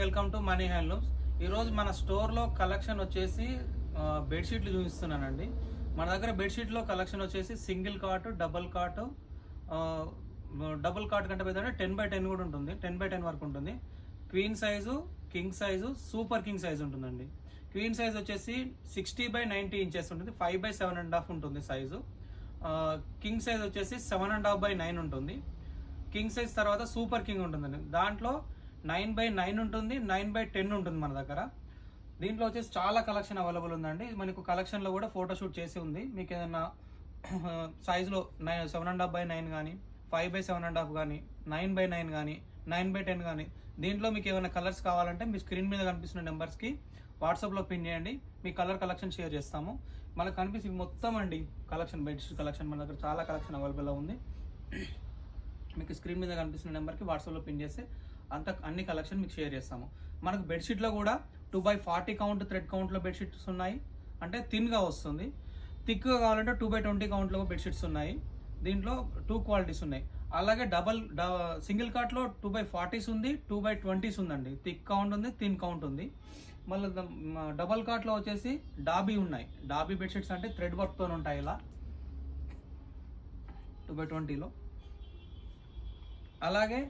Welcome to money handlooms. ఈరోజు మన స్టోర్లో కలెక్షన్ వచ్చేసి బెడ్షీట్లు చూపిస్తున్నానండి. మన దగ్గర బెడ్షీట్లో కలెక్షన్ వచ్చేసి single cot, double cot, double cot కంటే పెద్ద 10x10 కూడా ఉంటుంది. 10x10 వరకు ఉంటుంది. Queen size, king size, super king size ఉంటుందండి. క్వీన్ సైజ్ వచ్చేసి 60x90 ఇంచెస్ ఉంటుంది. 5x7.5 ఉంటుంది సైజు. కింగ్ సైజ్ వచ్చేసి 7.5x9 ఉంటుంది. కింగ్ సైజ్ తర్వాత సూపర్ కింగ్ ఉంటుందండి. దాంట్లో 9x9 ఉంటుంది, 9x10 ఉంటుంది మన దగ్గర. దీంట్లో వచ్చేసి చాలా కలెక్షన్ అవైలబుల్ ఉందండి. మనకు కలెక్షన్లో కూడా ఫోటోషూట్ చేసి ఉంది. మీకు ఏదైనా సైజులో 7.5x9 కానీ, 5x7.5 కానీ, 9x9 కానీ, 9x10 కానీ, దీంట్లో మీకు ఏమైనా కలర్స్ కావాలంటే మీ స్క్రీన్ మీద కనిపిస్తున్న నెంబర్స్కి వాట్సాప్లో పిన్ చేయండి. మీ కలర్ కలెక్షన్ షేర్ చేస్తాము. మనకు కనిపిస్తుంది మొత్తం అండి కలెక్షన్, బెడ్షీట్ కలెక్షన్ మన దగ్గర చాలా కలెక్షన్ అవైలబుల్ ఉంది. మీకు స్క్రీన్ మీద కనిపిస్తున్న నెంబర్కి వాట్సాప్లో పిన్ చేస్తే అన్ని కలెక్షన్ మీకు షేర్ చేస్తాము. మనకు బెడ్షీట్లో కూడా 2x40 కౌంట్ థ్రెడ్ కౌంట్లో బెడ్షీట్స్ ఉన్నాయి, అంటే థిన్గా వస్తుంది. థిక్గా కావాలంటే 2x20 కౌంట్లో బెడ్షీట్స్ ఉన్నాయి. దీంట్లో 2 క్వాలిటీస్ ఉన్నాయి. అలాగే సింగిల్ కార్ట్లో 2x40s ఉంది, 2x20s ఉందండి. థిక్ కౌంట్ ఉంది, థిన్ కౌంట్ ఉంది. మళ్ళీ డబల్ కార్ట్లో వచ్చేసి డాబీ ఉన్నాయి. డాబీ బెడ్షీట్స్ అంటే థ్రెడ్ వర్క్తో ఉంటాయి. ఇలా 2x20లో అలాగే